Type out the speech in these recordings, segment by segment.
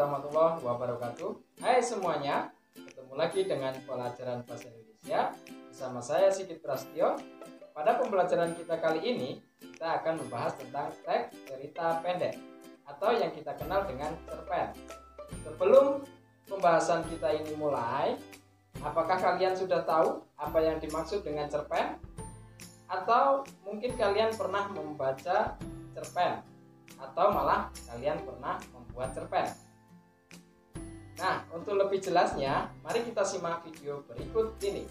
warahmatullahi wabarakatuh. Hai semuanya, ketemu lagi dengan pelajaran bahasa Indonesia bersama saya Sigit Prasetyo. Pada pembelajaran kita kali ini, kita akan membahas tentang teks cerita pendek atau yang kita kenal dengan cerpen. Sebelum pembahasan kita ini mulai, apakah kalian sudah tahu apa yang dimaksud dengan cerpen? Atau mungkin kalian pernah membaca cerpen? Atau malah kalian pernah membuat cerpen. Nah, untuk lebih jelasnya, mari kita simak video berikut ini.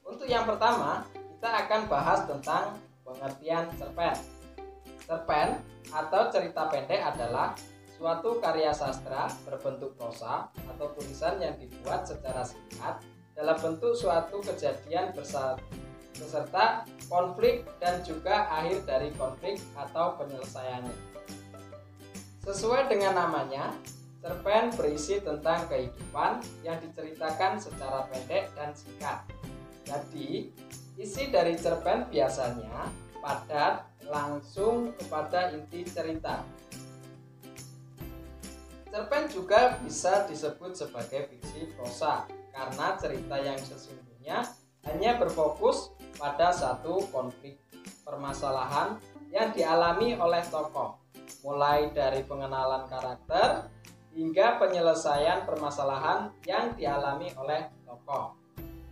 Untuk yang pertama, kita akan bahas tentang pengertian cerpen. Cerpen atau cerita pendek adalah suatu karya sastra berbentuk prosa atau tulisan yang dibuat secara singkat dalam bentuk suatu kejadian beserta konflik dan juga akhir dari konflik atau penyelesaiannya. Sesuai dengan namanya, cerpen berisi tentang kehidupan yang diceritakan secara pendek dan singkat. Jadi, isi dari cerpen biasanya padat, langsung kepada inti cerita. Cerpen juga bisa disebut sebagai fiksi prosa karena cerita yang sesungguhnya hanya berfokus pada satu konflik permasalahan yang dialami oleh tokoh, mulai dari pengenalan karakter hingga penyelesaian permasalahan yang dialami oleh tokoh.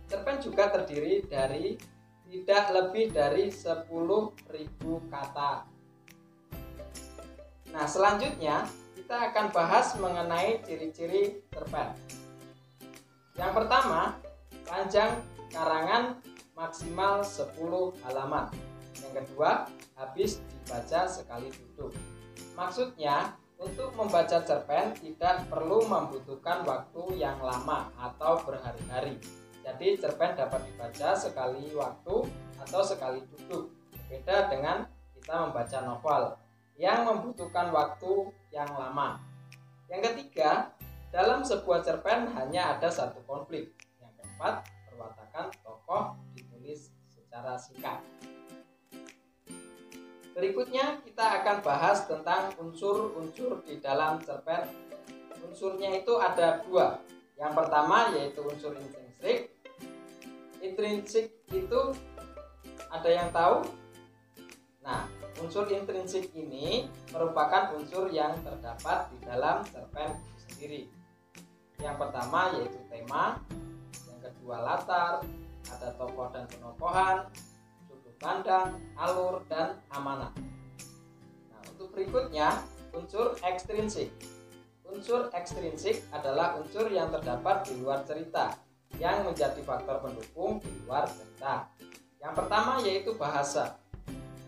Cerpen juga terdiri dari tidak lebih dari 10.000 kata. Nah, selanjutnya kita akan bahas mengenai ciri-ciri cerpen. Yang pertama, panjang karangan maksimal 10 halaman. Yang kedua, habis dibaca sekali duduk. Maksudnya, untuk membaca cerpen tidak perlu membutuhkan waktu yang lama atau berhari-hari. Jadi cerpen dapat dibaca sekali waktu atau sekali duduk. Beda dengan kita membaca novel yang membutuhkan waktu yang lama. Yang ketiga, dalam sebuah cerpen hanya ada satu konflik. Yang keempat, perwatakan tokoh ditulis secara singkat. Berikutnya kita akan bahas tentang unsur-unsur di dalam cerpen. Unsurnya itu ada dua. Yang pertama yaitu unsur intrinsik. Intrinsik itu ada yang tahu? Nah, unsur intrinsik ini merupakan unsur yang terdapat di dalam cerpen itu sendiri. Yang pertama yaitu tema, yang kedua latar, ada tokoh dan penokohan, sudut pandang, alur, dan amanah. Nah, untuk berikutnya, unsur ekstrinsik. Unsur ekstrinsik adalah unsur yang terdapat di luar cerita, yang menjadi faktor pendukung di luar cerita. Yang pertama yaitu bahasa.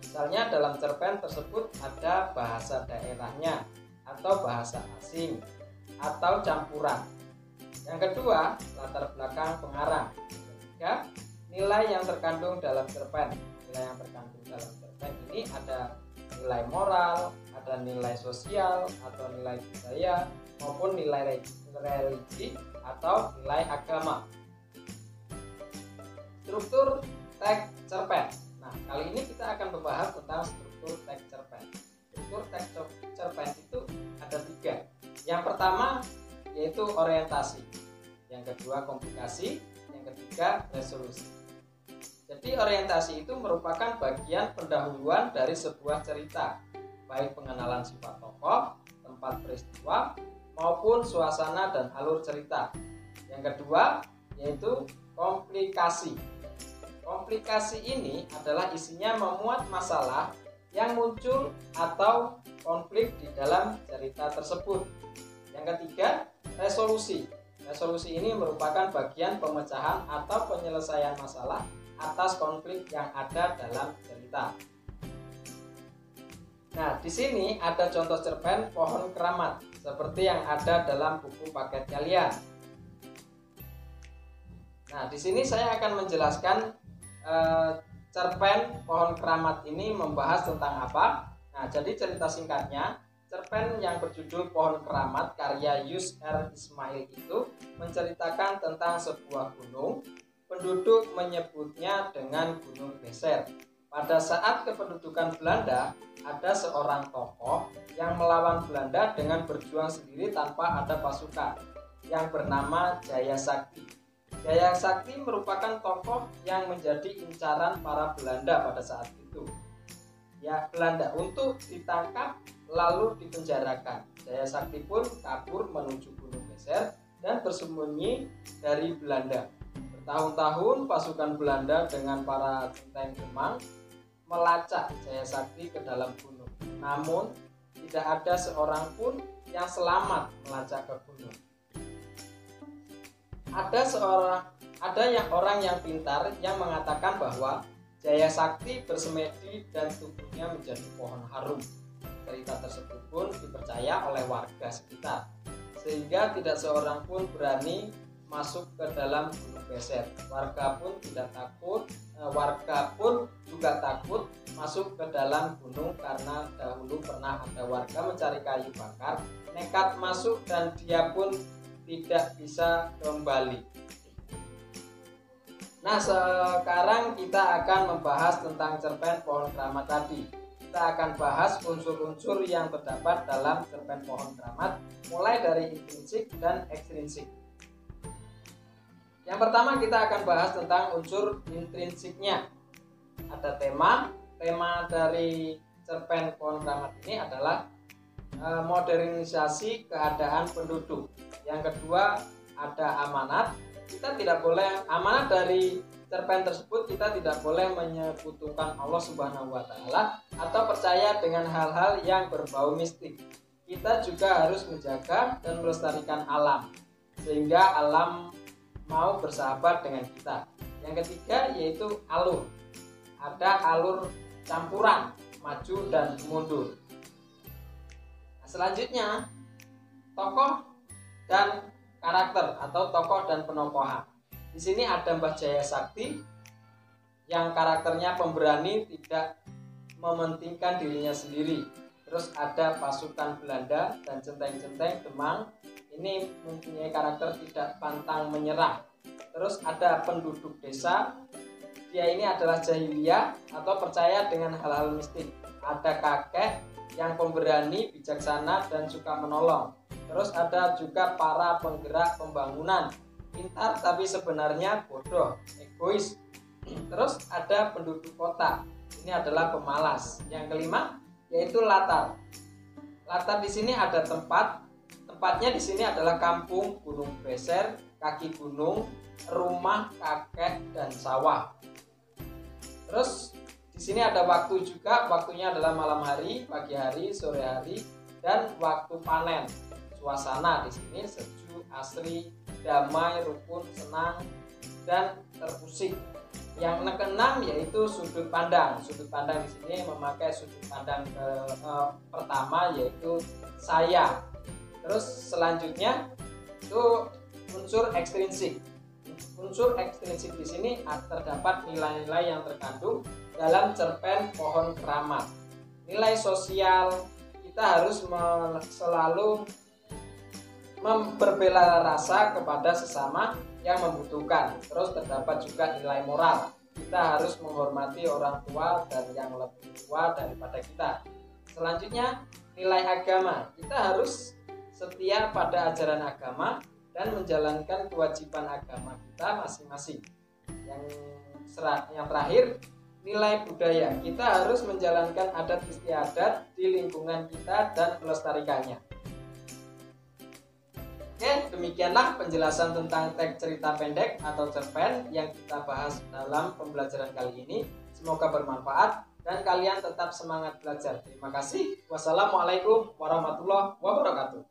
Misalnya dalam cerpen tersebut ada bahasa daerahnya, atau bahasa asing, atau campuran. Yang kedua, latar belakang pengarang. Yang ketiga, nilai yang terkandung dalam cerpen. Nilai yang terkandung dalam cerpen ini ada nilai moral, ada nilai sosial atau nilai budaya, maupun nilai religi atau nilai agama. Struktur teks cerpen. Nah, kali ini kita akan membahas tentang struktur teks cerpen. Struktur teks cerpen itu ada tiga. Yang pertama yaitu orientasi, yang kedua komplikasi, yang ketiga resolusi. Jadi orientasi itu merupakan bagian pendahuluan dari sebuah cerita, baik pengenalan sifat tokoh, tempat peristiwa, maupun suasana dan alur cerita. Yang kedua yaitu komplikasi. Komplikasi ini adalah isinya memuat masalah yang muncul atau konflik di dalam cerita tersebut. Yang ketiga, resolusi. Resolusi ini merupakan bagian pemecahan atau penyelesaian masalah atas konflik yang ada dalam cerita. Nah, di sini ada contoh cerpen Pohon Keramat seperti yang ada dalam buku paket kalian. Nah, di sini saya akan menjelaskan cerpen Pohon Keramat ini membahas tentang apa. Nah, jadi cerita singkatnya, cerpen yang berjudul Pohon Keramat karya Yus R. Ismail itu menceritakan tentang sebuah gunung. Penduduk menyebutnya dengan Gunung Beser. Pada saat kependudukan Belanda, ada seorang tokoh yang melawan Belanda dengan berjuang sendiri tanpa ada pasukan, yang bernama Jaya Sakti. Jaya Sakti merupakan tokoh yang menjadi incaran para Belanda pada saat itu. Ya, Belanda untuk ditangkap lalu dipenjarakan. Jaya Sakti pun kabur menuju Gunung Geser dan bersembunyi dari Belanda. Bertahun-tahun pasukan Belanda dengan para centeng Demang melacak Jaya Sakti ke dalam gunung. Namun tidak ada seorang pun yang selamat melacak ke gunung. Ada orang yang pintar yang mengatakan bahwa Jaya Sakti bersemedi dan tubuhnya menjadi pohon harum. Cerita tersebut pun dipercaya oleh warga sekitar, sehingga tidak seorang pun berani masuk ke dalam Gunung Geser. Warga pun juga takut masuk ke dalam gunung karena dahulu pernah ada warga mencari kayu bakar, nekat masuk dan dia pun tidak bisa kembali. Nah, sekarang kita akan membahas tentang cerpen pohon keramat tadi. Kita akan bahas unsur-unsur yang terdapat dalam cerpen pohon keramat, mulai dari intrinsik dan ekstrinsik. Yang pertama kita akan bahas tentang unsur intrinsiknya. Ada tema dari cerpen pohon keramat ini adalah modernisasi keadaan penduduk. Yang kedua ada amanat. Kita tidak boleh, amanat dari cerpen tersebut, kita tidak boleh menyekutukan Allah Subhanahu wa Ta'ala atau percaya dengan hal-hal yang berbau mistik. Kita juga harus menjaga dan melestarikan alam sehingga alam mau bersahabat dengan kita. Yang ketiga yaitu alur. Ada alur campuran maju dan mundur. Nah, selanjutnya tokoh dan karakter atau tokoh dan penokohan. Di sini ada Mbah Jaya Sakti yang karakternya pemberani, tidak mementingkan dirinya sendiri. Terus ada pasukan Belanda dan centeng-centeng Demang, ini mempunyai karakter tidak pantang menyerah. Terus ada penduduk desa, dia ini adalah jahiliyah atau percaya dengan hal-hal mistik. Ada kakek yang pemberani, bijaksana dan suka menolong. Terus ada juga para penggerak pembangunan, pintar tapi sebenarnya bodoh, egois. Terus ada penduduk kota, ini adalah pemalas. Yang kelima yaitu latar. Latar di sini ada tempatnya di sini adalah kampung, gunung geser, kaki gunung, rumah kakek dan sawah. Terus di sini ada waktu juga, waktunya adalah malam hari, pagi hari, sore hari, dan waktu panen. Suasana di sini sejuk, asri, damai, rukun, senang, dan terusik. Yang keenam yaitu sudut pandang. Sudut pandang di sini memakai sudut pandang pertama yaitu saya. Terus selanjutnya itu unsur ekstrinsik. Unsur ekstrinsik di sini terdapat nilai-nilai yang terkandung dalam cerpen pohon keramat. Nilai sosial, kita harus selalu berbela rasa kepada sesama yang membutuhkan. Terus terdapat juga nilai moral, kita harus menghormati orang tua dan yang lebih tua daripada kita. Selanjutnya nilai agama, kita harus setia pada ajaran agama dan menjalankan kewajiban agama kita masing-masing. Yang terakhir nilai budaya, kita harus menjalankan adat istiadat di lingkungan kita dan melestarikannya. Oke, demikianlah penjelasan tentang teks cerita pendek atau cerpen yang kita bahas dalam pembelajaran kali ini. Semoga bermanfaat dan kalian tetap semangat belajar. Terima kasih. Wassalamualaikum warahmatullahi wabarakatuh.